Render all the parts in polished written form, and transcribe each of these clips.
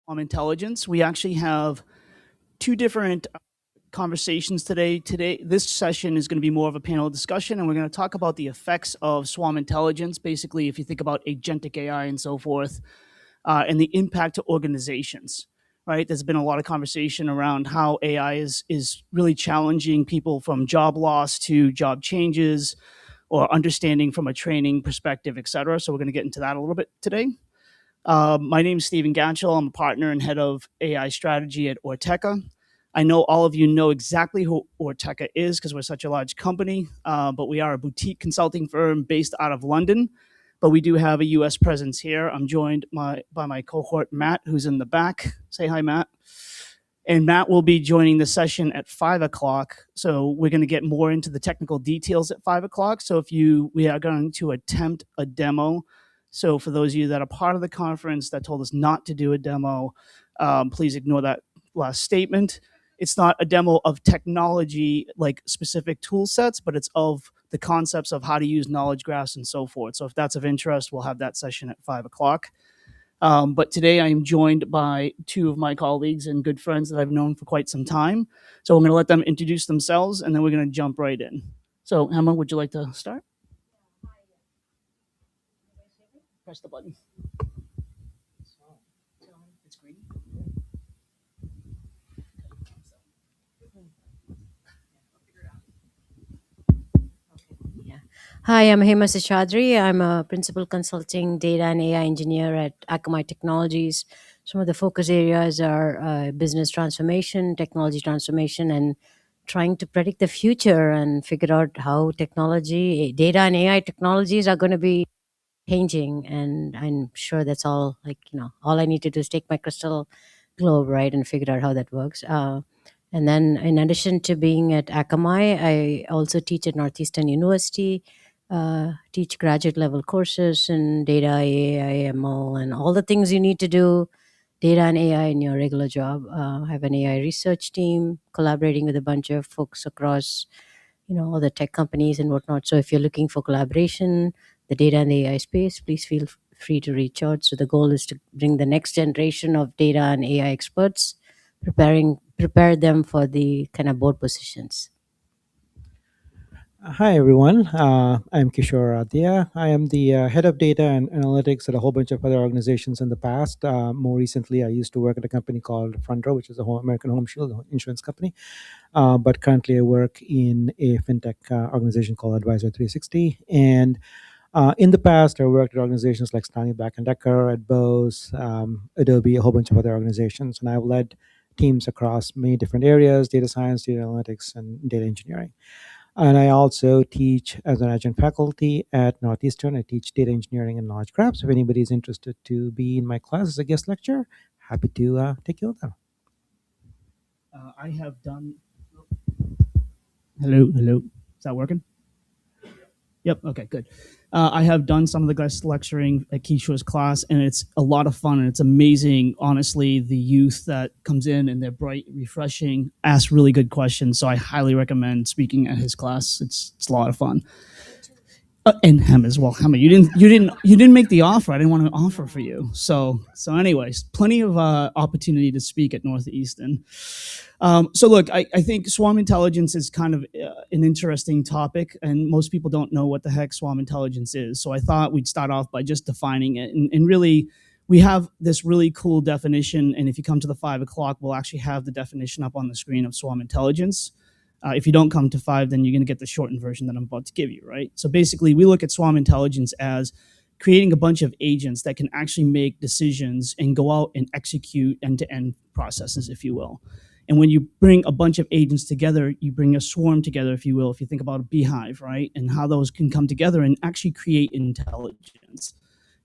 Intelligence. We actually have two different conversations today. This session is going to be more of a panel discussion, and we're going to talk about the effects of swarm intelligence. Basically, if you think about agentic AI and so forth, and the impact to organizations. Right, there's been a lot of conversation around how AI is really challenging people from job loss to job changes, or understanding from a training perspective, et cetera. So we're going to get into that a little bit today. My name is Stephen Gatchell. I'm a partner and head of AI strategy at Ortecha. I know all of you know exactly who Ortecha is because we're such a large company, but we are a boutique consulting firm based out of London, but we do have a US presence here. I'm joined by my cohort, Matt, who's in the back. Say hi, Matt. And Matt will be joining the session at 5 o'clock. So we're going to get more into the technical details at 5 o'clock. So we are going to attempt a demo. So for those of you that are part of the conference that told us not to do a demo, please ignore that last statement. It's not a demo of technology, like specific tool sets, but it's of the concepts of how to use knowledge graphs and so forth. So if that's of interest, we'll have that session at 5 o'clock. But today I am joined by two of my colleagues and good friends that I've known for quite some time. So I'm going to let them introduce themselves, and then we're going to jump right in. So Emma, would you like to start? Press the button. It's green. Hi, I'm Hema Seshadri. I'm a principal consulting data and AI engineer at Akamai Technologies. Some of the focus areas are business transformation, technology transformation, and trying to predict the future and figure out how technology, data and AI technologies are going to be changing. And I'm sure that's all, all I need to do is take my crystal globe, right, and figure out how that works. And then in addition to being at Akamai, I also teach at Northeastern University, teach graduate level courses in data, AI, ML, and all the things you need to do data and AI in your regular job. I have an AI research team collaborating with a bunch of folks across, all the tech companies and whatnot. So if you're looking for collaboration, the data and the AI space, please feel free to reach out. So the goal is to bring the next generation of data and AI experts, prepare them for the kind of board positions. Hi, everyone. I'm Kishore Adya. I am the head of data and analytics at a whole bunch of other organizations in the past. More recently, I used to work at a company called Front Row, which is a American home shield insurance company. But currently, I work in a fintech organization called Advisor 360. And in the past, I worked at organizations like Stanley Black & Decker, at Bose, Adobe, a whole bunch of other organizations. And I've led teams across many different areas: data science, data analytics, and data engineering. And I also teach as an adjunct faculty at Northeastern. I teach data engineering and knowledge graphs. If anybody is interested to be in my class as a guest lecturer, happy to take you on. I have done. Hello. Is that working? Yep. Okay, good. I have done some of the guest lecturing at Kishore's class, and it's a lot of fun, and it's amazing, honestly, the youth that comes in, and they're bright, refreshing, ask really good questions. So I highly recommend speaking at his class. It's a lot of fun. And Hem as well. Hem, you didn't make the offer. I didn't want to offer for you. So anyways, plenty of opportunity to speak at Northeastern. So look, I think swarm intelligence is kind of an interesting topic, and most people don't know what the heck swarm intelligence is. So I thought we'd start off by just defining it. And really, we have this really cool definition, and if you come to the 5 o'clock, we'll actually have the definition up on the screen of swarm intelligence. If you don't come to 5, then you're going to get the shortened version that I'm about to give you, right? So basically, we look at swarm intelligence as creating a bunch of agents that can actually make decisions and go out and execute end-to-end processes, if you will. And when you bring a bunch of agents together, you bring a swarm together, if you will, if you think about a beehive, right? And how those can come together and actually create intelligence.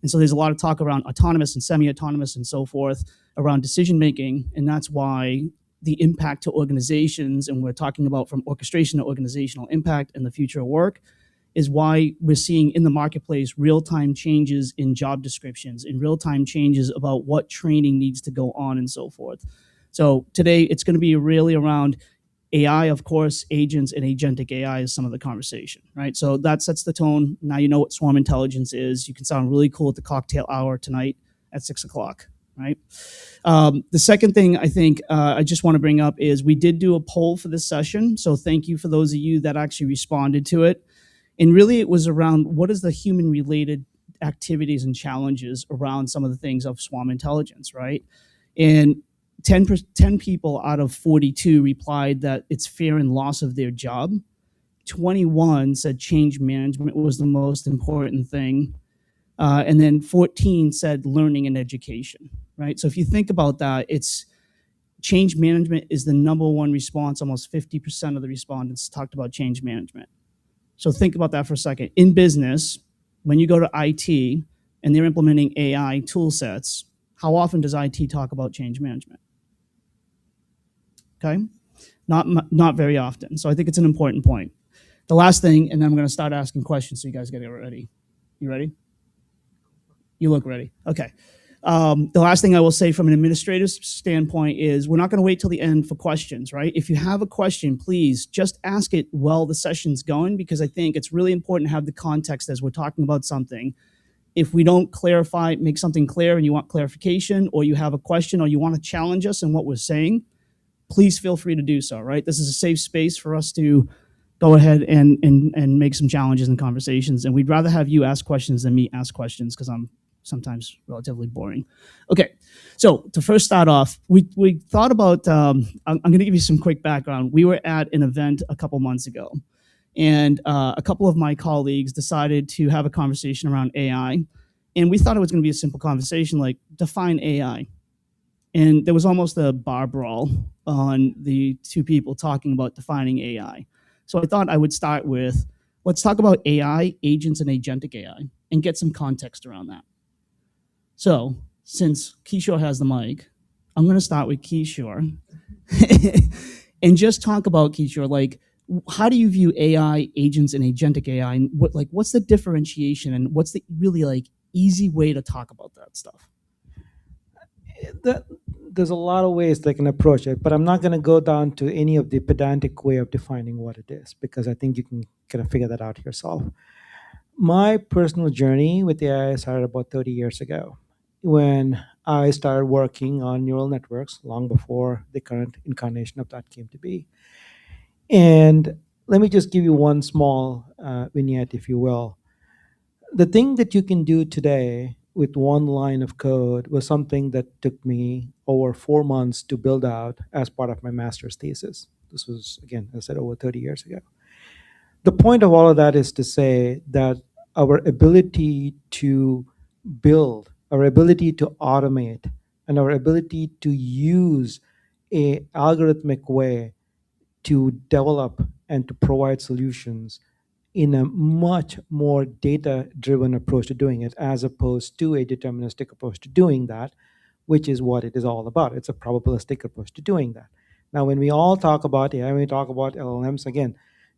And so there's a lot of talk around autonomous and semi-autonomous and so forth around decision-making, and that's why the impact to organizations, and we're talking about from orchestration to organizational impact and the future of work, is why we're seeing in the marketplace real-time changes in job descriptions, and real-time changes about what training needs to go on and so forth. So today it's going to be really around AI, of course, agents, and agentic AI is some of the conversation, right? So that sets the tone. Now you know what swarm intelligence is. You can sound really cool at the cocktail hour tonight at 6 o'clock, right? The second thing I think I just want to bring up is we did do a poll for this session. So thank you for those of you that actually responded to it. And really it was around what is the human related activities and challenges around some of the things of swarm intelligence, right? And 10 people out of 42 replied that it's fear and loss of their job. 21 said change management was the most important thing. And then 14 said learning and education, right? So if you think about that, it's change management is the number one response. Almost 50% of the respondents talked about change management. So think about that for a second. In business, when you go to IT and they're implementing AI tool sets, how often does IT talk about change management? Okay, not very often. So I think it's an important point. The last thing, and then I'm going to start asking questions so you guys get it ready. You ready? You look ready. Okay. The last thing I will say from an administrative standpoint is we're not going to wait till the end for questions, right? If you have a question, please just ask it while the session's going, because I think it's really important to have the context as we're talking about something. If we don't clarify, make something clear and you want clarification, or you have a question, or you want to challenge us in what we're saying, please feel free to do so, right? This is a safe space for us to go ahead and make some challenges and conversations. And we'd rather have you ask questions than me ask questions, because I'm sometimes relatively boring. Okay, so to first start off, we thought about, I'm going to give you some quick background. We were at an event a couple months ago, and a couple of my colleagues decided to have a conversation around AI. And we thought it was going to be a simple conversation like define AI. And there was almost a bar brawl on the two people talking about defining AI. So I thought I would start with, let's talk about AI, agents, and agentic AI, and get some context around that. So since Kishore has the mic, I'm going to start with Kishore and just talk about, Kishore, like, how do you view AI, agents, and agentic AI? And what's the differentiation, and what's the really like easy way to talk about that stuff? There's a lot of ways they can approach it, but I'm not going to go down to any of the pedantic way of defining what it is, because I think you can kind of figure that out yourself. My personal journey with AI started about 30 years ago when I started working on neural networks long before the current incarnation of that came to be. And let me just give you one small vignette, if you will. The thing that you can do today with one line of code was something that took me over 4 months to build out as part of my master's thesis. This was, again, as I said, over 30 years ago. The point of all of that is to say that our ability to build, our ability to automate, and our ability to use a algorithmic way to develop and to provide solutions in a much more data-driven approach to doing it, as opposed to a deterministic approach to doing that, which is what it is all about. It's a probabilistic approach to doing that. Now, when we all talk about AI, when we talk about LLMs, again,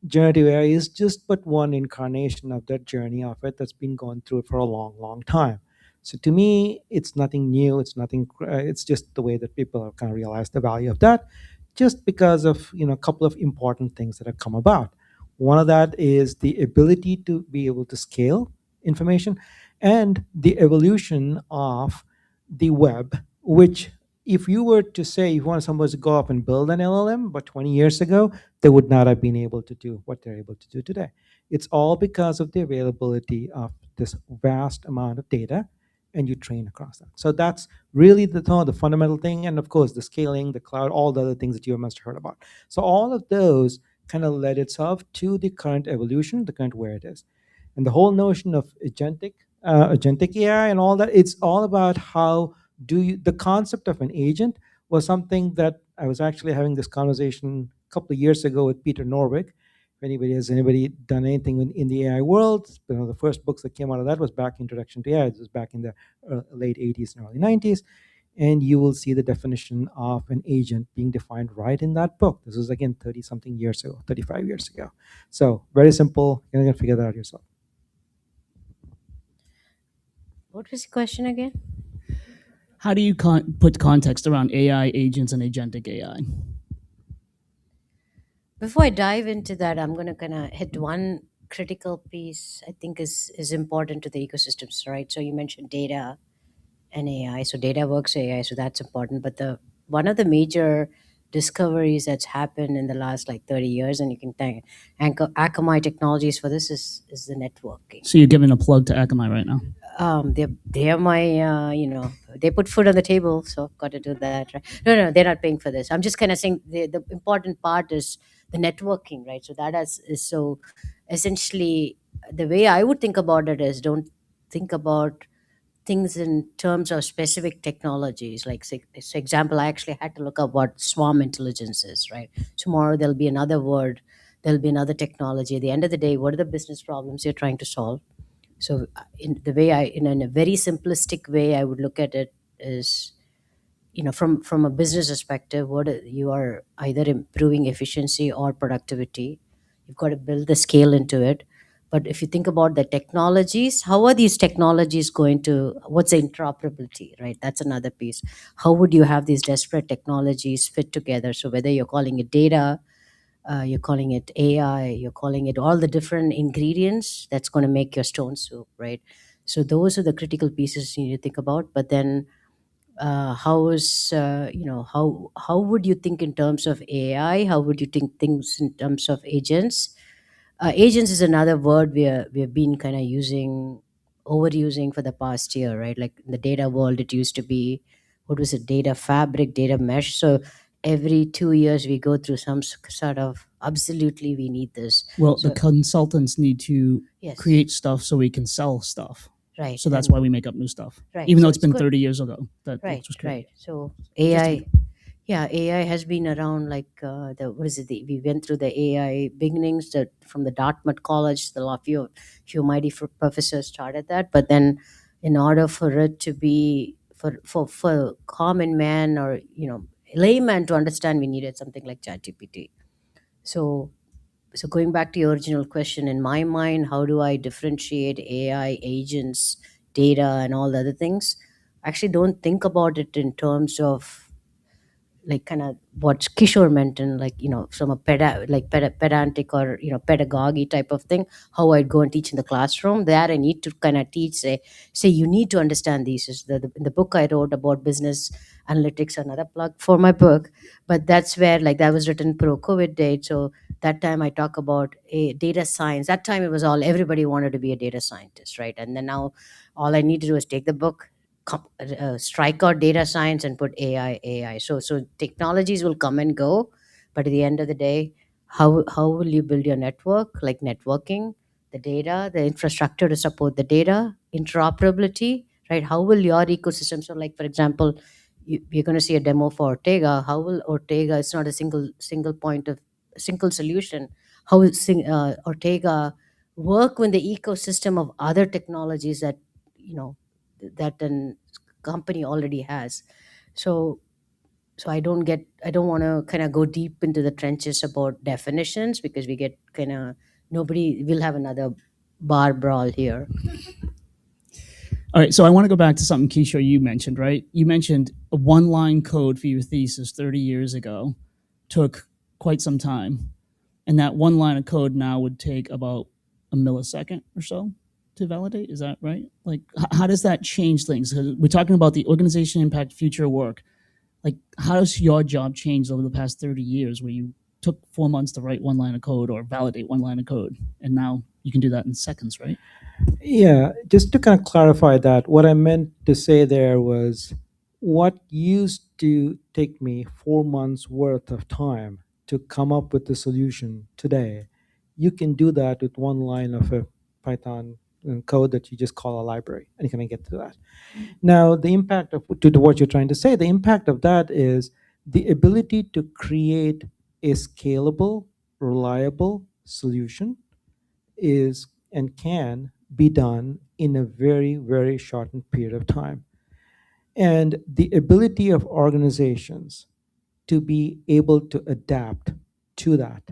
generative AI is just but one incarnation of that journey of it that's been going through it for a long, long time. So to me, it's nothing new. It's nothing. It's just the way that people have kind of realized the value of that, just because of a couple of important things that have come about. One of that is the ability to be able to scale information, and the evolution of the web, which, if you were to say you want somebody to go up and build an LLM, but 20 years ago, they would not have been able to do what they're able to do today. It's all because of the availability of this vast amount of data, and you train across that. So that's really the fundamental thing. And of course, the scaling, the cloud, all the other things that you must have heard about. So all of those kind of led itself to the current evolution, the current where it is. And the whole notion of agentic AI and all that, it's all about how the concept of an agent was something that I was actually having this conversation a couple of years ago with Peter Norvig. If anybody done anything in the AI world, the first books that came out of that was back Introduction to AI. This was back in the late 80s and early 90s. And you will see the definition of an agent being defined right in that book. This was, again, 30-something years ago, 35 years ago. So very simple. You're going to figure that out yourself. What was the question again? How do you put context around AI, agents, and agentic AI? Before I dive into that, I'm going to kind of hit one critical piece I think is important to the ecosystems, right? So you mentioned data and AI. So data works AI, so that's important. But the one of the major discoveries that's happened in the last like 30 years, and you can thank Akamai Technologies for this, is the networking. So you're giving a plug to Akamai right now. They're my they put food on the table, so I've got to do that, right? No, they're not paying for this. I'm just kind of saying the important part is the networking, right? So that is so essentially the way I would think about it is, don't think about things in terms of specific technologies. Like, say, example, I actually had to look up what swarm intelligence is, right? Tomorrow there'll be another word, there'll be another technology. At the end of the day, what are the business problems you're trying to solve? So in the way in a very simplistic way, I would look at it is, from a business perspective, you are either improving efficiency or productivity. You've got to build the scale into it. But if you think about the technologies, how are these technologies going to, what's the interoperability, right? That's another piece. How would you have these disparate technologies fit together? So whether you're calling it data, you're calling it AI, you're calling it all the different ingredients that's going to make your stone soup, right? So those are the critical pieces you need to think about. But then, how would you think in terms of AI? How would you think things in terms of agents? Agents is another word we have been kind of overusing for the past year, right? Like in the data world, it used to be, what was it, data fabric, data mesh. So every 2 years we go through some sort of, absolutely we need this. Well, So the consultants need to yes, create stuff so we can sell stuff. right. So that's and why we make up new stuff, right, even so though it's it's been good. 30 years ago. That Right, was great. right. So Interesting. AI, yeah, AI has been around, like, we went through the AI beginnings, that from the Dartmouth College, the law few mighty professors started that. But then, in order for it to be, for common man, or layman to understand, we needed something like ChatGPT. So so going back to your original question, in my mind, how do I differentiate AI agents, data, and all the other things? I actually don't think about it in terms of, like, kind of what Kishore mentioned, like, from a pedantic or pedagogy type of thing, how I'd go and teach in the classroom. There I need to kind of teach, say you need to understand these. Is in the book I wrote about business analytics, another plug for my book. But that's where, like, that was written pro COVID date. So that time I talk about a data science. That time it was all, everybody wanted to be a data scientist, right? And then now all I need to do is take the book, strike out data science, and put AI. So technologies will come and go, but at the end of the day, how will you build your network? Like networking, the data, the infrastructure to support the data, interoperability, right? How will your ecosystem? So, like, for example, you're going to see a demo for Ortega. How will Ortega? It's not a single solution. How will Ortega work with the ecosystem of other technologies that you know that an company already has? So so I don't want to kind of go deep into the trenches about definitions, because we get kind of, nobody will have another bar brawl here. All right, so I want to go back to something, Kishore, you mentioned, right? You mentioned a one-line code for your thesis 30 years ago took quite some time, and that one line of code now would take about a millisecond or so to validate. Is that right? Like, how does that change things? 'Cause we're talking about the organization impact, future work. Like, how has your job changed over the past 30 years, where you took 4 months to write one line of code or validate one line of code, and now you can do that in seconds, right? Yeah, just to kind of clarify that, what I meant to say there was what used to take me 4 months worth of time to come up with the solution today, you can do that with one line of a Python code that you just call a library, and you can get to that. Now, the impact of to what you're trying to say, the impact of that is the ability to create a scalable, reliable solution is and can be done in a very, very shortened period of time. And the ability of organizations to be able to adapt to that,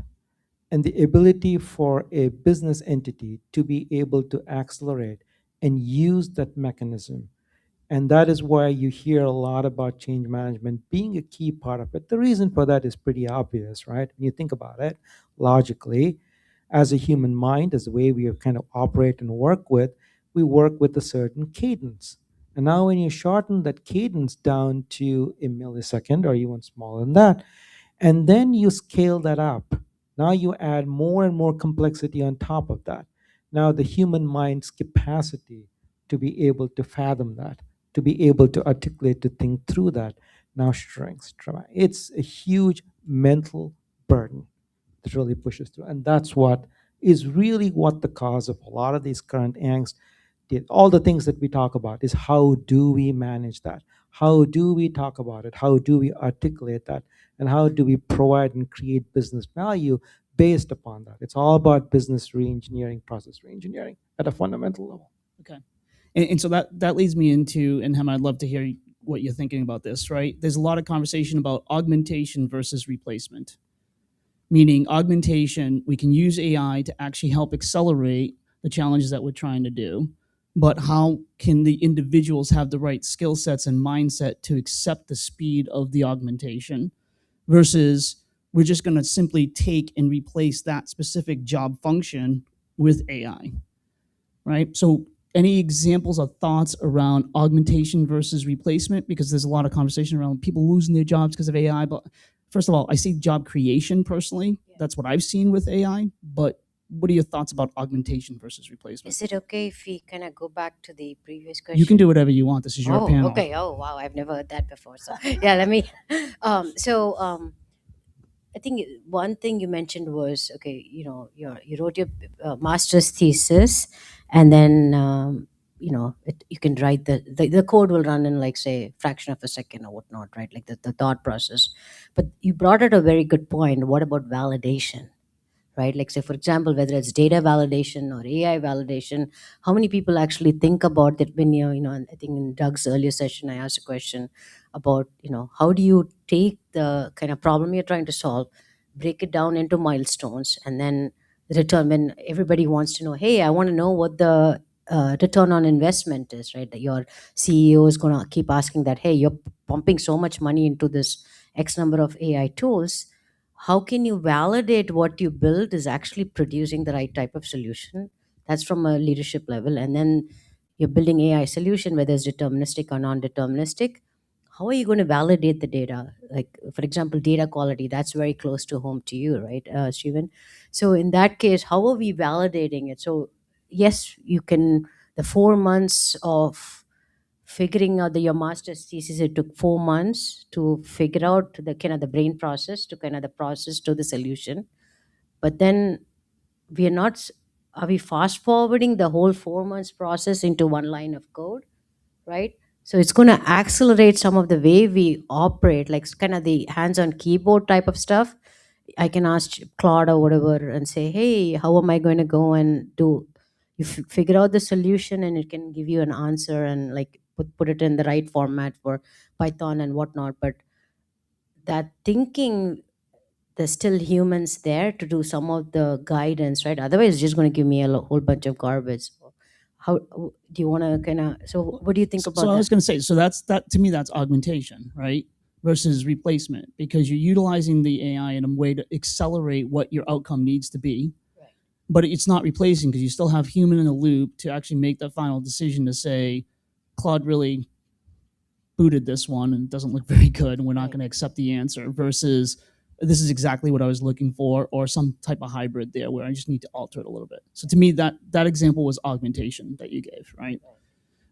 and the ability for a business entity to be able to accelerate and use that mechanism. And that is why you hear a lot about change management being a key part of it. The reason for that is pretty obvious, right? When you think about it logically, as a human mind, as the way we kind of operate and work with, we work with a certain cadence. And now when you shorten that cadence down to a millisecond or even smaller than that, and then you scale that up, now you add more and more complexity on top of that. Now the human mind's capacity to be able to fathom that, to be able to articulate, to think through that, now shrinks. It's a huge mental burden that really pushes through. And that's what is really what the cause of a lot of these current angst, all the things that we talk about is how do we manage that? How do we talk about it? How do we articulate that? And how do we provide and create business value based upon that? It's all about business reengineering, process reengineering at a fundamental level. Okay. And so that leads me into, and Hem, I'd love to hear what you're thinking about this, right? There's a lot of conversation about augmentation versus replacement. Meaning augmentation, we can use AI to actually help accelerate the challenges that we're trying to do. But how can the individuals have the right skill sets and mindset to accept the speed of the augmentation versus we're just going to simply take and replace that specific job function with AI, right? So any examples or thoughts around augmentation versus replacement? Because there's a lot of conversation around people losing their jobs because of AI. But first of all, I see job creation personally. That's what I've seen with AI. But what are your thoughts about augmentation versus replacement? Is it okay if we kind of go back to the previous question? You can do whatever you want. This is your panel. Okay. Oh, wow. I've never heard that before. So yeah, let me. I think one thing you mentioned was, okay, you wrote your master's thesis, and then you can write the code will run in, like, say, fraction of a second or whatnot, right? Like the thought process. But you brought out a very good point. What about validation? Right? Like, say, for example, whether it's data validation or AI validation, how many people actually think about that when I think in Doug's earlier session, I asked a question about, how do you take the kind of problem you're trying to solve, break it down into milestones, and then return when everybody wants to know, hey, I want to know what the return on investment is, right? That your CEO is going to keep asking that, hey, you're pumping so much money into this X number of AI tools. How can you validate what you build is actually producing the right type of solution? That's from a leadership level. And then you're building AI solution, whether it's deterministic or non-deterministic. How are you going to validate the data? Like, for example, data quality, that's very close to home to you, right, Stephen? So in that case, how are we validating it? So yes, you can, the 4 months of figuring out your master's thesis, it took 4 months to figure out the kind of the brain process to kind of the process to the solution. But then are we fast forwarding the whole 4 months process into one line of code, right? So it's going to accelerate some of the way we operate, like kind of the hands-on keyboard type of stuff. I can ask Claude or whatever and say, hey, how am I going to go and do? You figure out the solution and it can give you an answer and like put it in the right format for Python and whatnot. But that thinking, there's still humans there to do some of the guidance, right? Otherwise, it's just going to give me a whole bunch of garbage. How do you want to kind of? So, what do you think about that? So I was going to say, so that to me, that's augmentation, right? Versus replacement, because you're utilizing the AI in a way to accelerate what your outcome needs to be. Right. But it's not replacing because you still have human in the loop to actually make the final decision to say, Claude really booted this one and it doesn't look very good and we're not going to accept the answer, versus this is exactly what I was looking for, or some type of hybrid there where I just need to alter it a little bit. So to me, that example was augmentation that you gave, right?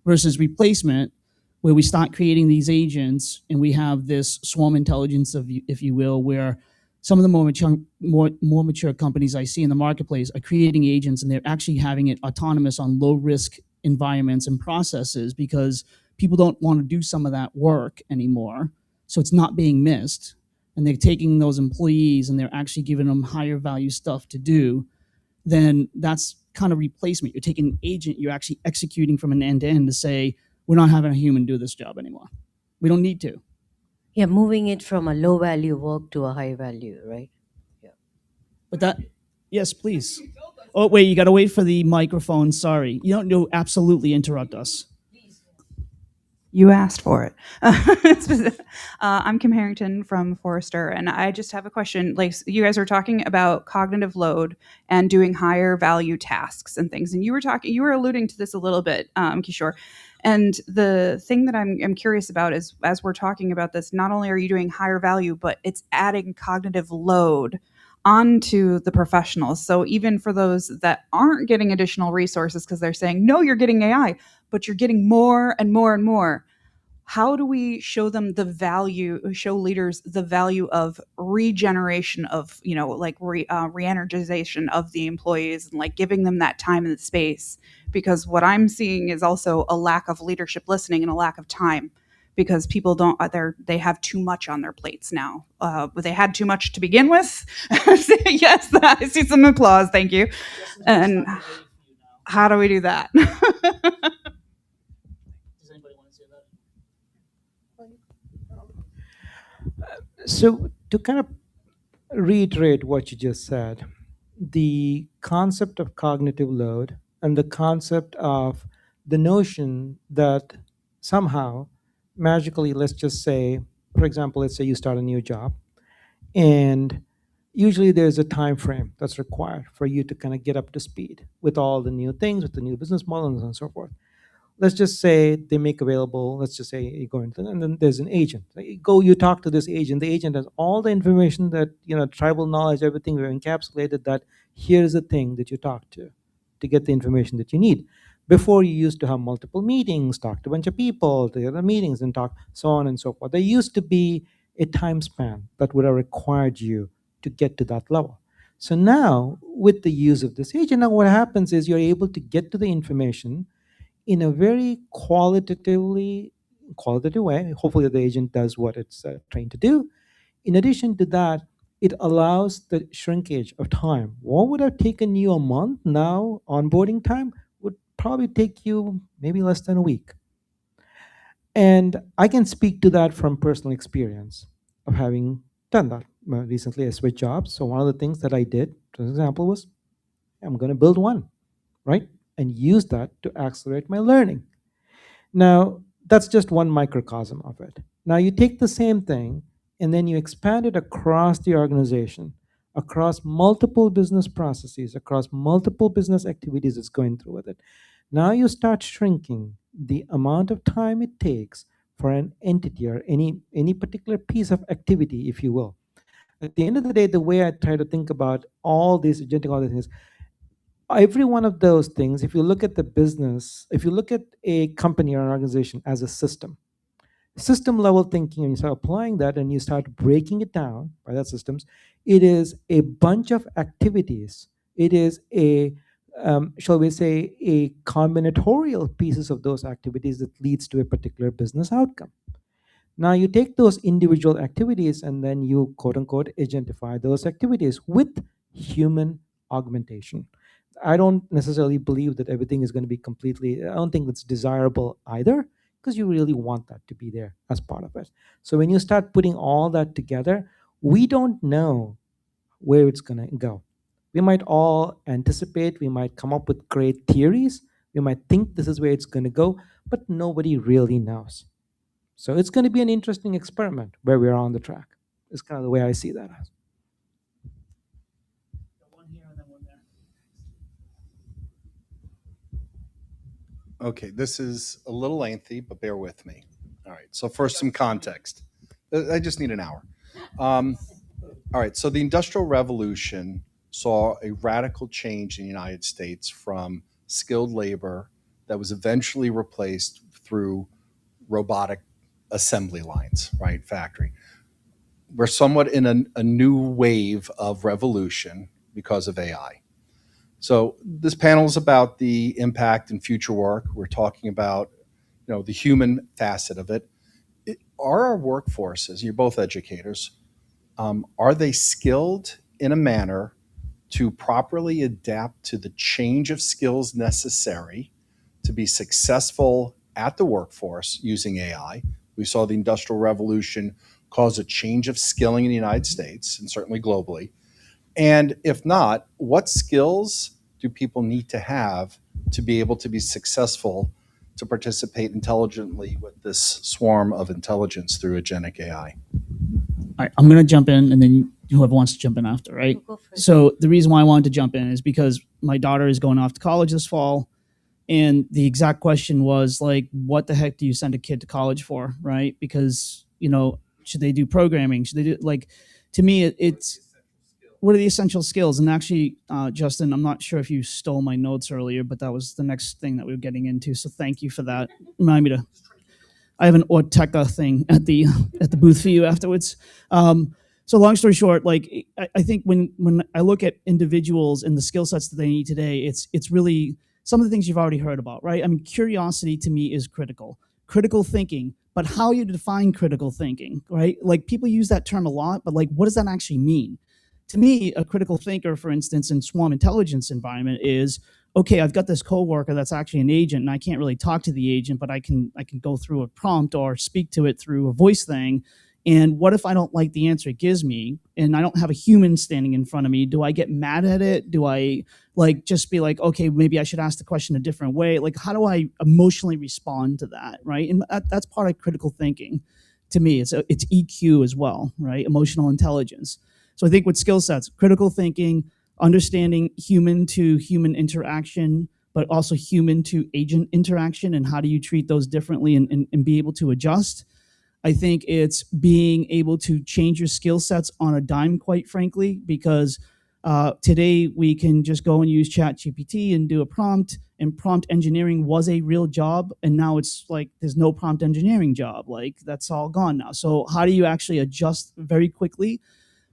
Versus replacement, where we start creating these agents and we have this swarm intelligence, if you will, where some of the more mature companies I see in the marketplace are creating agents and they're actually having it autonomous on low risk environments and processes because people don't want to do some of that work anymore. So it's not being missed. And they're taking those employees and they're actually giving them higher value stuff to do. Then that's kind of replacement. You're taking an agent, you're actually executing from an end to end to say, we're not having a human do this job anymore. We don't need to. Yeah, moving it from a low value work to a high value, right? Yeah. But that, yes, please. Oh, wait, you got to wait for the microphone. Sorry. You don't know, absolutely interrupt us. You asked for it. I'm Kim Harrington from Forrester, and I just have a question. Like, you guys were talking about cognitive load and doing higher value tasks and things, and you were alluding to this a little bit, Kishore. And the thing that I'm curious about is, as we're talking about this, not only are you doing higher value, but it's adding cognitive load onto the professionals. So even for those that aren't getting additional resources because they're saying, no, you're getting AI, but you're getting more and more and more. How do we show them the value, show leaders the value of regeneration of, like re-energization of the employees, and like giving them that time and space? Because what I'm seeing is also a lack of leadership listening and a lack of time, because people don't, they have too much on their plates now. They had too much to begin with. Yes, I see some applause. Thank you. And how do we do that? Does anybody want to say that? So to kind of reiterate what you just said, the concept of cognitive load and the concept of the notion that somehow magically, let's just say, for example, let's say you start a new job, and usually there's a time frame that's required for you to kind of get up to speed with all the new things, with the new business models and so forth. Let's just say they make available, let's just say you go into, and then there's an agent. You talk to this agent. The agent has all the information that, tribal knowledge, everything we've encapsulated, that here's the thing that you talk to get the information that you need. Before, you used to have multiple meetings, talk to a bunch of people, to other meetings, and talk so on and so forth. There used to be a time span that would have required you to get to that level. So now, with the use of this agent, now what happens is you're able to get to the information in a very qualitative way. Hopefully the agent does what it's trained to do. In addition to that, it allows the shrinkage of time. What would have taken you a month, now onboarding time would probably take you maybe less than a week. And I can speak to that from personal experience of having done that. Recently I switched jobs, so one of the things that I did, for example, was I'm going to build one, right? And use that to accelerate my learning. Now, that's just one microcosm of it. Now, you take the same thing and then you expand it across the organization, across multiple business processes, across multiple business activities that's going through with it. Now you start shrinking the amount of time it takes for an entity or any particular piece of activity, if you will. At the end of the day, the way I try to think about all these agentic, all these things, every one of those things, if you look at the business, if you look at a company or an organization as a system level thinking, and you start applying that and you start breaking it down by that systems, it is a bunch of activities. It is a, shall we say, a combinatorial pieces of those activities that leads to a particular business outcome. Now you take those individual activities and then you quote unquote agentify those activities with human augmentation. I don't necessarily believe that everything is going to be completely, I don't think that's desirable either, because you really want that to be there as part of it. So when you start putting all that together, we don't know where it's going to go. We might all anticipate, we might come up with great theories, we might think this is where it's going to go, but nobody really knows. So it's going to be an interesting experiment where we're on the track. It's kind of the way I see that. One here and then one there. Okay, this is a little lengthy, but bear with me. All right, so first some context. I just need an hour. All right, so the Industrial Revolution saw a radical change in the United States from skilled labor that was eventually replaced through robotic assembly lines, right, factory. We're somewhat in a new wave of revolution because of AI. So this panel is about the impact in future work. We're talking about, the human facet of it. Are our workforces, you're both educators, are they skilled in a manner to properly adapt to the change of skills necessary to be successful at the workforce using AI? We saw the Industrial Revolution cause a change of skilling in the United States and certainly globally. And if not, what skills do people need to have to be able to be successful to participate intelligently with this swarm of intelligence through agentic AI? All right, I'm going to jump in, and then whoever wants to jump in after, right? Go for it. So the reason why I wanted to jump in is because my daughter is going off to college this fall. And the exact question was like, what the heck do you send a kid to college for, right? Because, you know, should they do programming? Should they do, like, to me, it's, what are the essential skills? And actually, Justin, I'm not sure if you stole my notes earlier, but that was the next thing that we were getting into. So thank you for that. Remind me to, I have an Ortecha thing at the booth for you afterwards. So long story short, like I think when I look at individuals and the skill sets that they need today, it's really some of the things you've already heard about, right? I mean, curiosity to me is critical. Critical thinking, but how you define critical thinking, right? Like people use that term a lot, but like what does that actually mean? To me, a critical thinker, for instance, in swarm intelligence environment is, okay, I've got this coworker that's actually an agent and I can't really talk to the agent, but I can go through a prompt or speak to it through a voice thing. And what if I don't like the answer it gives me and I don't have a human standing in front of me? Do I get mad at it? Do I like just be like, okay, maybe I should ask the question a different way? Like, how do I emotionally respond to that, right? And that's part of critical thinking. To me, it's EQ as well, right? Emotional intelligence. So I think with skill sets, critical thinking, understanding human to human interaction, but also human to agent interaction, and how do you treat those differently and be able to adjust. I think it's being able to change your skill sets on a dime, quite frankly, because today we can just go and use ChatGPT and do a prompt, and prompt engineering was a real job, and now it's like there's no prompt engineering job. Like that's all gone now. So how do you actually adjust very quickly?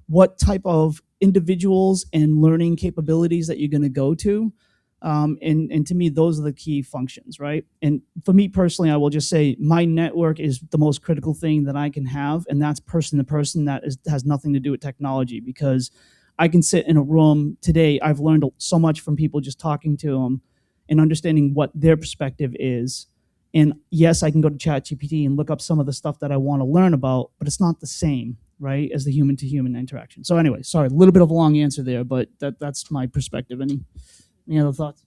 What type of individuals and learning capabilities that you're going to go to? And to me, those are the key functions, right? And for me personally, I will just say my network is the most critical thing that I can have, and that's person to person. That has nothing to do with technology, because I can sit in a room today. I've learned so much from people just talking to them and understanding what their perspective is. And yes, I can go to ChatGPT and look up some of the stuff that I want to learn about, but it's not the same, right, as the human to human interaction. So anyway, sorry, a little bit of a long answer there, but that's my perspective. Any other thoughts?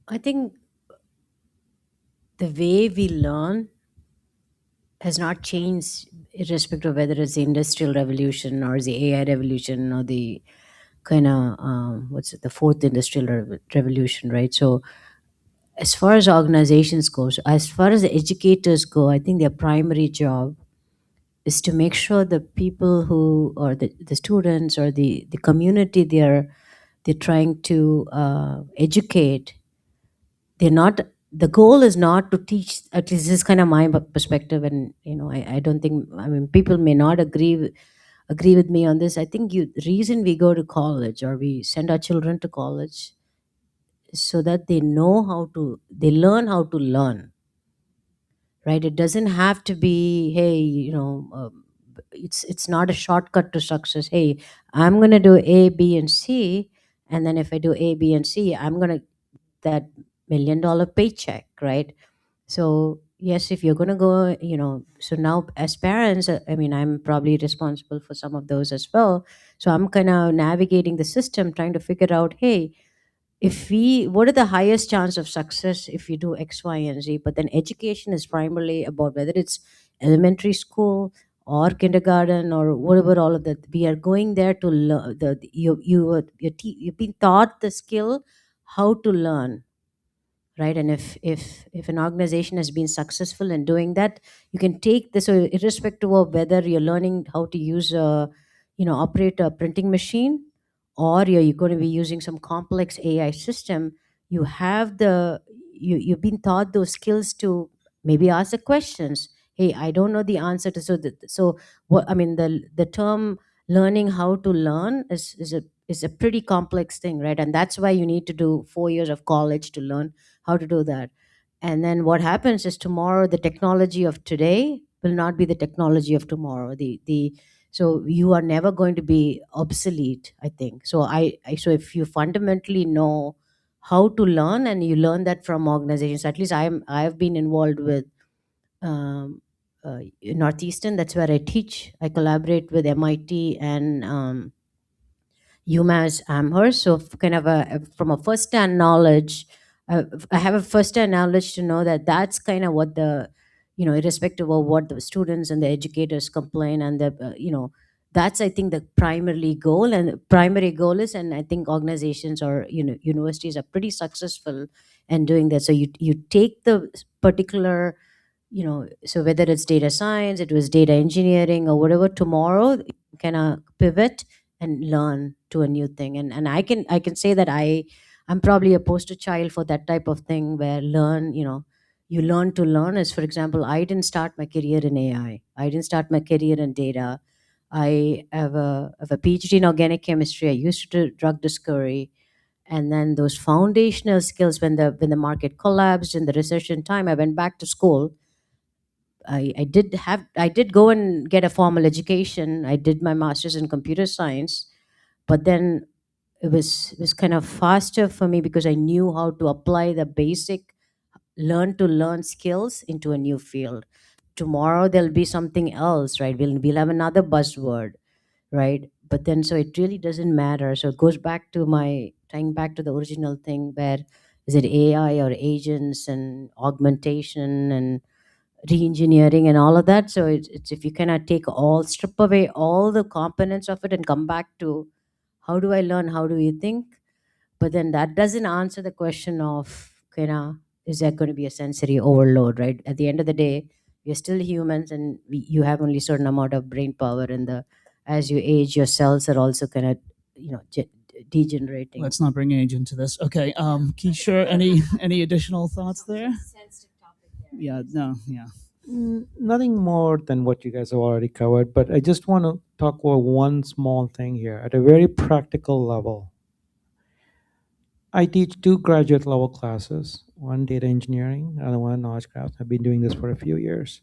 I think the way we learn has not changed, irrespective of whether it's the industrial revolution or the AI revolution or the kind of the fourth industrial revolution, right? So as far as organizations go, as far as the educators go, I think their primary job is to make sure the people who, or the students or the community they're trying to educate, they're not, the goal is not to teach, at least this is kind of my perspective, and I don't think, I mean, people may not agree with me on this. I think the reason we go to college or we send our children to college is so that they learn how to learn, right? It doesn't have to be, hey, it's not a shortcut to success. Hey, I'm going to do A, B, and C, and then if I do A, B, and C, I'm going to that $1 million paycheck, right? So yes, if you're going to go, so now as parents, I mean, I'm probably responsible for some of those as well. So I'm kind of navigating the system, trying to figure out, hey, what are the highest chance of success if you do X, Y, and Z? But then education is primarily about whether it's elementary school or kindergarten or whatever, all of that. We are going there to learn. You've been taught the skill how to learn, right? And if an organization has been successful in doing that, you can take this, so irrespective of whether you're learning how to use operate a printing machine, or you're going to be using some complex AI system, you've been taught those skills to maybe ask the questions. Hey, I don't know the answer to, so what, I mean, the term learning how to learn is a pretty complex thing, right? And that's why you need to do 4 years of college to learn how to do that. And then what happens is, tomorrow the technology of today will not be the technology of tomorrow. So you are never going to be obsolete, I think. So so if you fundamentally know how to learn, and you learn that from organizations, at least I've been involved with Northeastern. That's where I teach. I collaborate with MIT and UMass Amherst. So kind of from a first-hand knowledge, I have a first-hand knowledge to know that that's kind of what irrespective of what the students and the educators complain, and that's, I think, the primary goal. And the primary goal is, and I think organizations or universities are pretty successful in doing that. So you take the particular, so whether it's data science, it was data engineering or whatever, tomorrow you kind of pivot and learn to a new thing. And I can say that I'm probably a poster child for that type of thing, where you learn to learn. As for example, I didn't start my career in AI. I didn't start my career in data. I have a PhD in organic chemistry. I used to do drug discovery. And then those foundational skills, when the market collapsed in the recession time, I went back to school. I did go and get a formal education. I did my master's in computer science, but then it was kind of faster for me because I knew how to apply the basic learn to learn skills into a new field. Tomorrow there'll be something else, right? We'll have another buzzword, right? But then, so it really doesn't matter. So it goes back to tying back to the original thing, where is it AI or agents and augmentation and re-engineering and all of that. So it's if you cannot strip away all the components of it and come back to how do I learn, how do you think, but then that doesn't answer the question of is there going to be a sensory overload, right? At the end of the day, we're still humans, and you have only certain amount of brain power, and as you age, your cells are also kind of degenerating. Let's not bring age into this. Okay, Kishore, any additional thoughts there? Yeah, no, yeah. Nothing more than what you guys have already covered, but I just want to talk about one small thing here at a very practical level. I teach 2 graduate level classes, one data engineering, another one knowledge graphs. I've been doing this for a few years.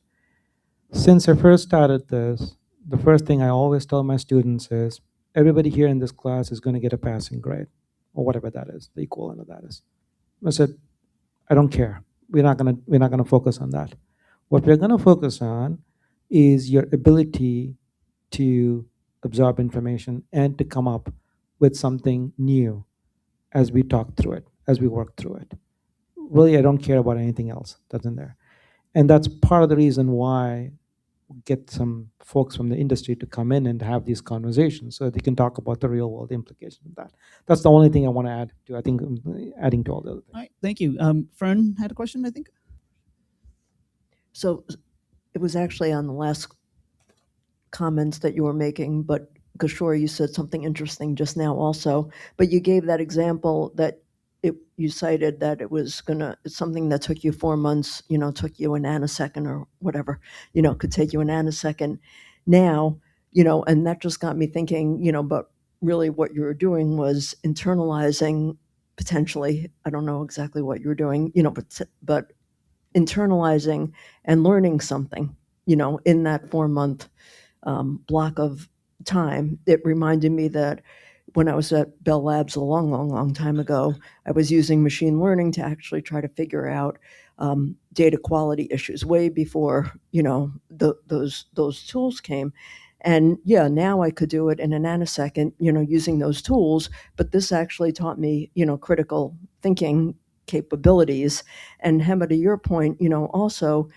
Since I first started this, the first thing I always tell my students is, everybody here in this class is going to get a passing grade, or whatever that is, the equivalent of that is. I said, I don't care. We're not gonna focus on that. What we're gonna focus on is your ability to absorb information and to come up with something new as we talk through it, as we work through it. Really, I don't care about anything else that's in there. And that's part of the reason why we get some folks from the industry to come in and have these conversations so they can talk about the real world implications of that. That's the only thing I want to add to, I think, adding to all the other things. All right, thank you. Fern had a question, I think. So it was actually on the last comments that you were making, but Kishore, you said something interesting just now also, but you gave that example that you cited that it's something that took you 4 months, took you a nanosecond or whatever, could take you a nanosecond now, and that just got me thinking, but really what you were doing was internalizing potentially, I don't know exactly what you were doing, but internalizing and learning something, in that 4-month block of time. It reminded me that when I was at Bell Labs a long time ago, I was using machine learning to actually try to figure out data quality issues way before those tools came. And yeah, now I could do it in a nanosecond, using those tools. But this actually taught me, critical thinking capabilities. And Hema, to your point, also,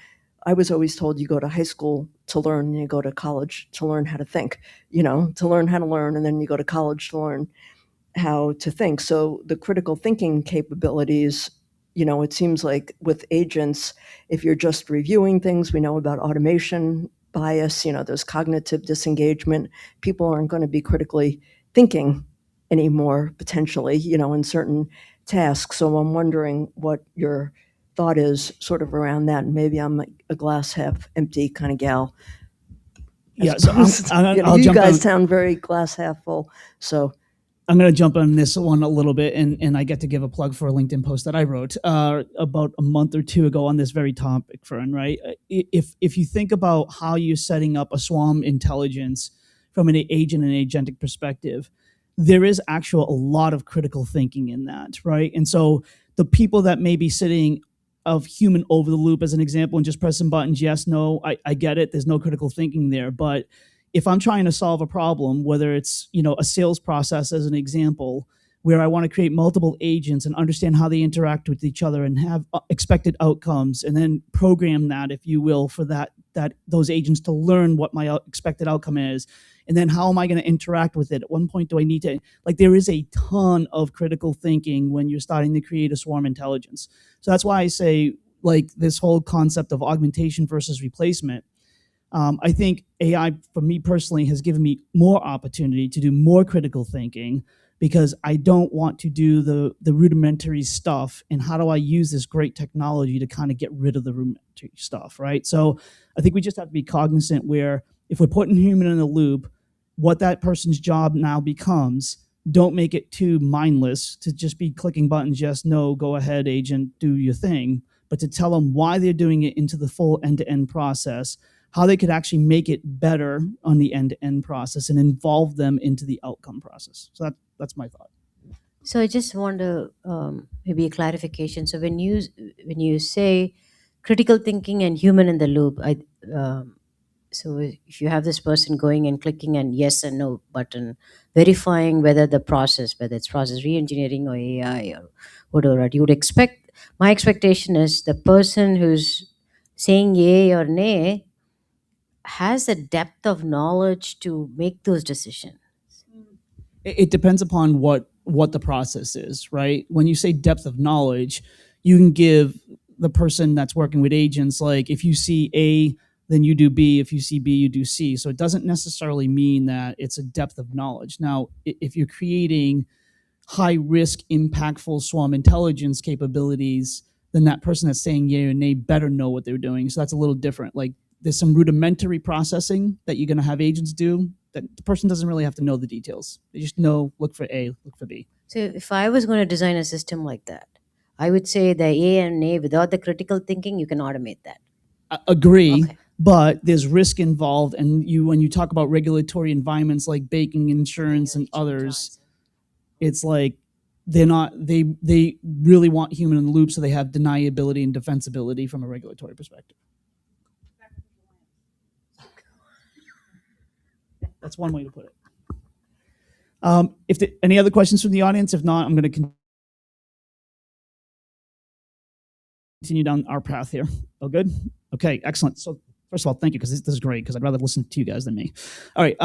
I was always told you go to high school to learn, and you go to college to learn how to think, to learn how to learn, and then you go to college to learn how to think. So the critical thinking capabilities, it seems like with agents, if you're just reviewing things, we know about automation bias, there's cognitive disengagement. People aren't going to be critically thinking anymore, potentially, in certain tasks. So I'm wondering what your thought is sort of around that. And maybe I'm a glass half empty kind of gal. Yeah, so I'll you jump guys on. sound very glass half full. So I'm going to jump on this one a little bit, and I get to give a plug for a LinkedIn post that I wrote about a month or 2 ago on this very topic, Fern, right? If you think about how you're setting up a swarm intelligence from an agent and agentic perspective, there is a lot of critical thinking in that, right? And so the people that may be sitting of human over the loop, as an example, and just pressing buttons, yes, no, I get it, there's no critical thinking there, but if I'm trying to solve a problem, whether it's a sales process as an example, where I want to create multiple agents and understand how they interact with each other and have expected outcomes, and then program that, if you will, for those agents to learn what my expected outcome is, And then how am I going to interact with it? At one point, do I need to, like, there is a ton of critical thinking when you're starting to create a swarm intelligence. So that's why I say, like, this whole concept of augmentation versus replacement. I think AI, for me personally, has given me more opportunity to do more critical thinking, because I don't want to do the rudimentary stuff. And how do I use this great technology to kind of get rid of the rudimentary stuff, right? So I think we just have to be cognizant where if we're putting human in the loop, what that person's job now becomes, don't make it too mindless to just be clicking buttons, yes, no, go ahead, agent, do your thing, but to tell them why they're doing it into the full end-to-end process, how they could actually make it better on the end-to-end process and involve them into the outcome process. So that's my thought. So I just want to maybe a clarification. So when you say critical thinking and human in the loop, so if you have this person going and clicking an yes and no button, verifying whether it's process re-engineering or AI or whatever, you would expect. My expectation is the person who's saying yay or nay has a depth of knowledge to make those decisions. It depends upon what the process is, right? When you say depth of knowledge, you can give the person that's working with agents, like, if you see A, then you do B. If you see B, you do C. So it doesn't necessarily mean that it's a depth of knowledge. Now, if you're creating high risk, impactful swarm intelligence capabilities, then that person that's saying yay or nay better know what they're doing. So that's a little different. Like, there's some rudimentary processing that you're going to have agents do that the person doesn't really have to know the details. They just know, look for A, look for B. So if I was going to design a system like that, I would say the A and A, without the critical thinking, you can automate that. Agree. Okay. But there's risk involved, and when you talk about regulatory environments like banking, insurance, and others, it's like they really want human in the loop, so they have deniability and defensibility from a regulatory perspective. That's one way to put it. Any other questions from the audience? If not, I'm going to continue down our path here. Oh, good. Okay, excellent. So first of all, thank you, because this is great, because I'd rather listen to you guys than me. All right.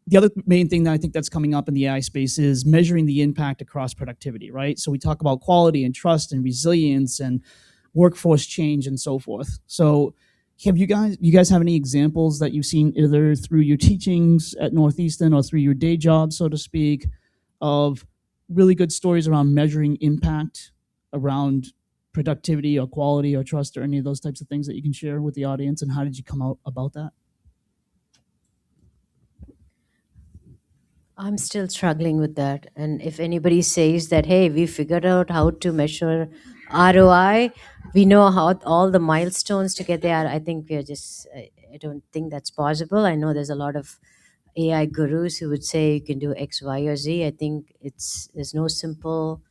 The other main thing that I think that's coming up in the AI space is measuring the impact across productivity, right? So we talk about quality and trust and resilience and workforce change and so forth. So have you guys have any examples that you've seen either through your teachings at Northeastern or through your day job, so to speak, of really good stories around measuring impact around productivity or quality or trust, or any of those types of things that you can share with the audience? And how did you come out about that? I'm still struggling with that. And if anybody says that, hey, we figured out how to measure ROI, we know how all the milestones to get there, I think we are just, I don't think that's possible. I know there's a lot of AI gurus who would say you can do X, Y, or Z. I think there's no simple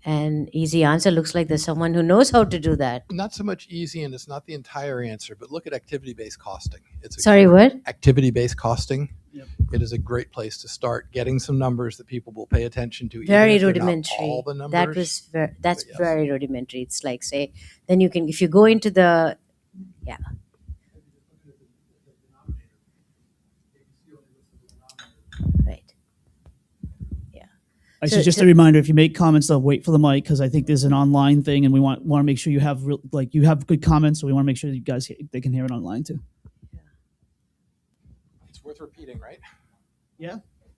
and easy answer. Looks like there's someone who knows how to do that. Not so much easy, and it's not the entire answer, but look at activity-based costing. Sorry, what? Activity-based costing. Yep. It is a great place to start getting some numbers that people will pay attention to. Very even if they're not rudimentary. all the numbers. That's yes. very rudimentary. It's like, say, then you can, if you go into the, yeah. Right. Just a reminder, if you make comments, though, wait for the mic, because I think there's an online thing, and we want to make sure you have good comments. So we want to make sure that you guys they can hear it online too. It's worth repeating, right? Yeah.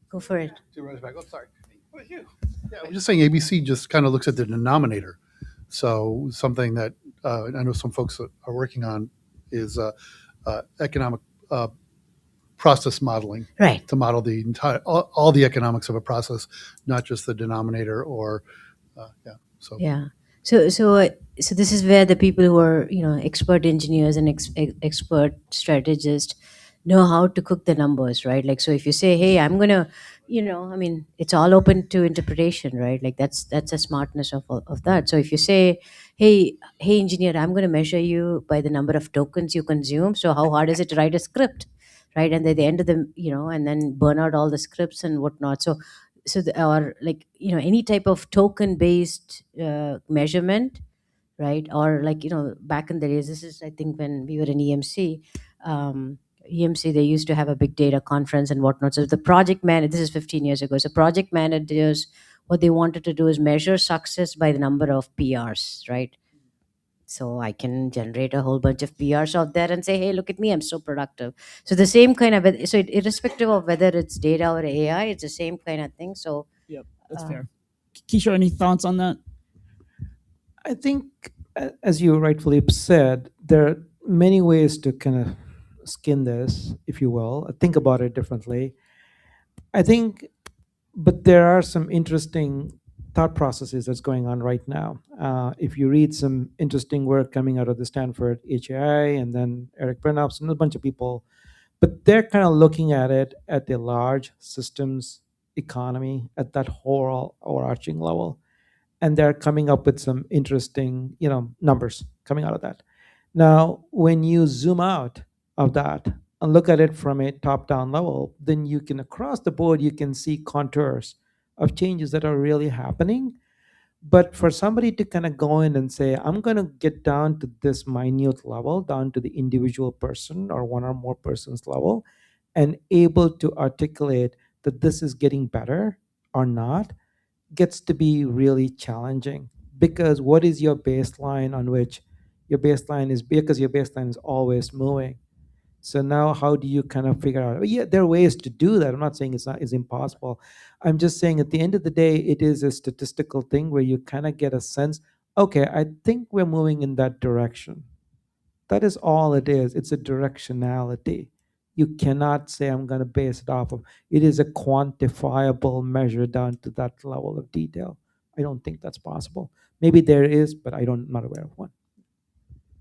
Go for it. Oh, sorry. What about you? Yeah, I'm just saying ABC just kind of looks at the denominator. So something that I know some folks are working on is economic process modeling, right? To model the entire all the economics of a process, not just the denominator or So this is where the people who are expert engineers and expert strategists know how to cook the numbers, right? Like, so if you say, hey, I'm gonna, I mean, it's all open to interpretation, right? Like that's a smartness of that. So if you say, hey engineer, I'm gonna measure you by the number of tokens you consume, so how hard is it to write a script, right? And at the end of the, and then burn out all the scripts and whatnot. Or like, any type of token based measurement, right? Or like, back in the days, this is, I think, when we were in EMC, EMC, they used to have a big data conference and whatnot. So the project manager, this is 15 years ago. So project managers, what they wanted to do is measure success by the number of PRs, right? So I can generate a whole bunch of PRs out there and say, hey, look at me, I'm so productive. So the same kind of, so irrespective of whether it's data or AI, it's the same kind of thing. So Yep, that's fair. Kishore, any thoughts on that? I think, as you rightfully said, there are many ways to kind of skin this, if you will, think about it differently. I think, but there are some interesting thought processes that's going on right now. If you read some interesting work coming out of the Stanford HAI and then Eric Bernops and a bunch of people, but they're kind of looking at it at the large systems economy at that whole overarching level, and they're coming up with some interesting, numbers coming out of that. Now, when you zoom out of that and look at it from a top-down level, then you can, across the board, you can see contours of changes that are really happening. But for somebody to kind of go in and say, I'm going to get down to this minute level, down to the individual person or one or more persons level, and able to articulate that this is getting better or not, gets to be really challenging. Because what is your baseline on which your baseline is, because your baseline is always moving. So now how do you kind of figure out, yeah, there are ways to do that. I'm not saying it's impossible. I'm just saying at the end of the day, it is a statistical thing where you kind of get a sense, okay, I think we're moving in that direction. That is all it is. It's a directionality. You cannot say I'm going to base it off of. It is a quantifiable measure down to that level of detail. I don't think that's possible. Maybe there is, but I'm not aware of one.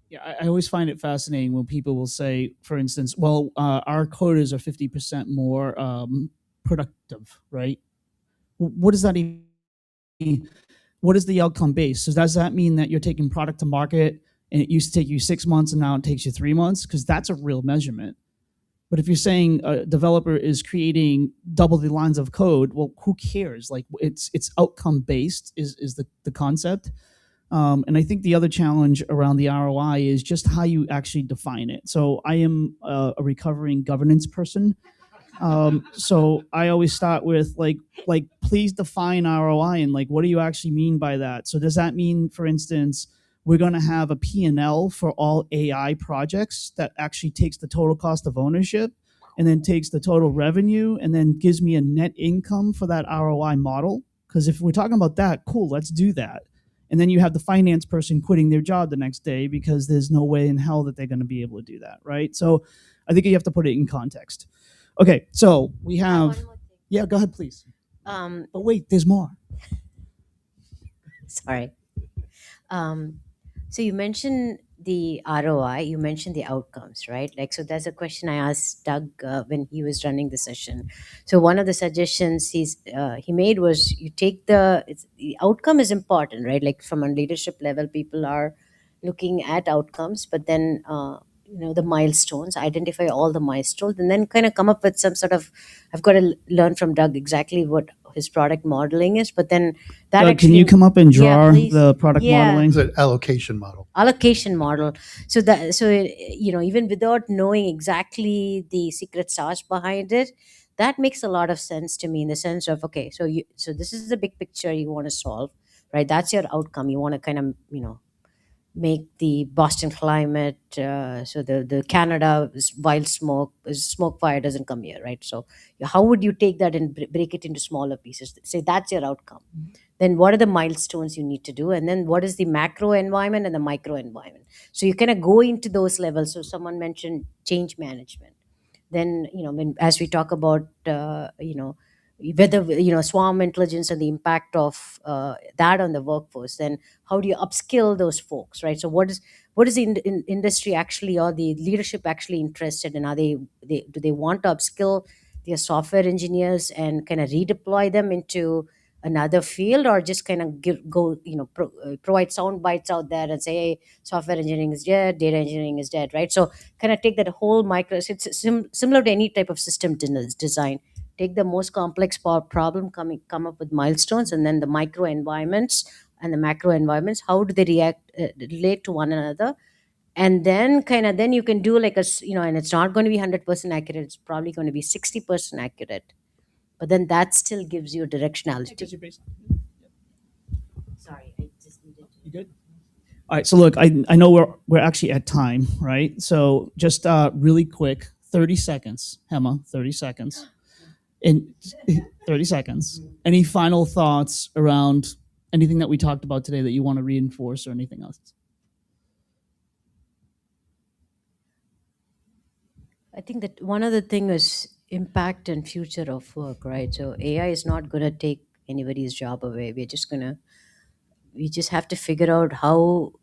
Yeah, I always find it fascinating when people will say, for instance, well, our coders are 50% more productive, right? What does that even mean? What is the outcome base? So does that mean that you're taking product to market and it used to take you 6 months and now it takes you 3 months? Because that's a real measurement. But if you're saying a developer is creating double the lines of code, well, who cares? Like it's outcome based is the concept. And I think the other challenge around the ROI is just how you actually define it. So I am a recovering governance person. So I always start with like, please define ROI and like, what do you actually mean by that? So does that mean, for instance, we're going to have a P&L for all AI projects that actually takes the total cost of ownership and then takes the total revenue and then gives me a net income for that ROI model? Because if we're talking about that, cool, let's do that. And then you have the finance person quitting their job the next day because there's no way in hell that they're going to be able to do that, right? So I think you have to put it in context. Okay, so we have, yeah, go ahead, please. But wait, there's more. Sorry. So you mentioned the ROI, you mentioned the outcomes, right? Like, so that's a question I asked Doug when he was running the session. So one of the suggestions he made was you take the outcome is important, right? Like from a leadership level, people are looking at outcomes, but then the milestones, identify all the milestones, and then kind of come up with some sort of, I've got to learn from Doug exactly what his product modeling is, but then that Doug, actually, can you come up and draw please. the product modeling? It's an allocation model. Allocation model. So even without knowing exactly the secret sauce behind it, that makes a lot of sense to me, in the sense of, okay, so this is the big picture you want to solve, right? That's your outcome. You want to kind of make the Boston climate, so the Canada wild smoke fire doesn't come here, right? So how would you take that and break it into smaller pieces? Say that's your outcome. Mm-hmm. Then what are the milestones you need to do? And then what is the macro environment and the micro environment? So you kind of go into those levels. So someone mentioned change management. Then, as we talk about, whether, swarm intelligence and the impact of that on the workforce, then how do you upskill those folks, right? So what is the industry actually, or the leadership actually interested in? Do they want to upskill their software engineers and kind of redeploy them into another field, or just kind of provide sound bites out there and say, hey, software engineering is dead, data engineering is dead, right? So kind of take that whole micro, it's similar to any type of system design. Take the most complex problem, come up with milestones, and then the micro environments and the macro environments, how do they relate to one another, And then then you can do like and it's not going to be 100% accurate. It's probably going to be 60% accurate. But then that still gives you directionality. Sorry, I just needed to. You good? All right. So look, I know we're actually at time, right? So just really quick, 30 seconds, Hema, 30 seconds. In 30 seconds. Any final thoughts around anything that we talked about today that you want to reinforce or anything else? I think that one of the things is impact and future of work, right? So AI is not going to take anybody's job away. We just have to figure out how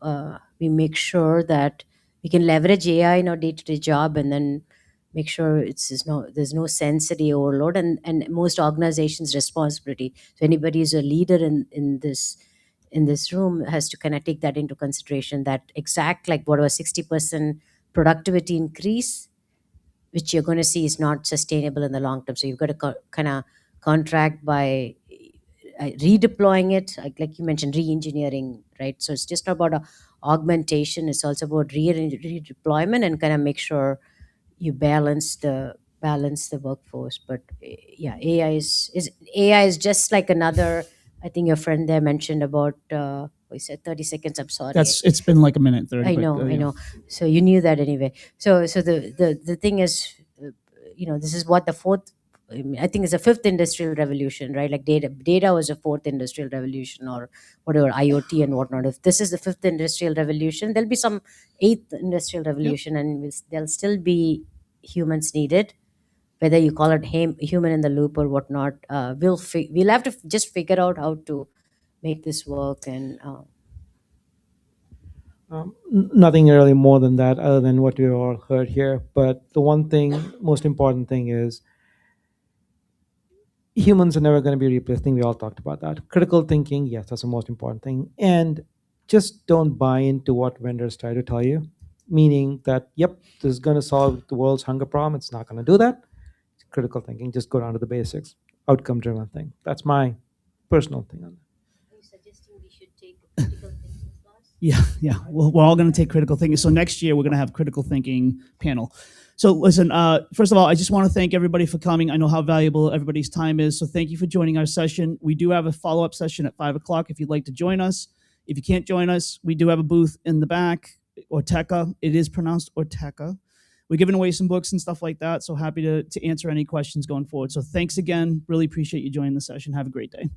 we make sure that we can leverage AI in our day-to-day job, and then make sure there's no sensory overload, and most organizations' responsibility. So anybody who's a leader in this room has to kind of take that into consideration. That exact like whatever 60% productivity increase, which you're going to see is not sustainable in the long term. So you've got to kind of contract by redeploying it, like you mentioned, re-engineering, right? So it's just not about augmentation. It's also about redeployment and kind of make sure you balance the workforce. But yeah, AI is just like another. I think your friend there mentioned about. He said 30 seconds. I'm sorry. It's been like a minute 30. I know. So you knew that anyway. So the thing is, this is what the fourth. I think it's the fifth industrial revolution, right? Like data was a fourth industrial revolution, or whatever, IoT and whatnot. If this is the fifth industrial revolution, there'll be some eighth industrial revolution, and there'll still be humans needed, whether you call it human in the loop or whatnot. We'll have to just figure out how to make this work. And Nothing really more than that, other than what we all heard here. But the one thing, most important thing is humans are never going to be replaced. I think we all talked about that. Critical thinking, yes, that's the most important thing. And just don't buy into what vendors try to tell you, meaning that, yep, this is going to solve the world's hunger problem. It's not going to do that. It's critical thinking. Just go down to the basics, outcome-driven thing. That's my personal thing on that. are you suggesting we should take a critical thinking class? Yeah. We're all going to take critical thinking. So next year we're going to have critical thinking panel. So listen, first of all, I just want to thank everybody for coming. I know how valuable everybody's time is. So thank you for joining our session. We do have a follow-up session at 5:00 if you'd like to join us. If you can't join us, we do have a booth in the back, Ortecha. It is pronounced Ortecha. We're giving away some books and stuff like that. So happy to answer any questions going forward. So thanks again. Really appreciate you joining the session. Have a great day.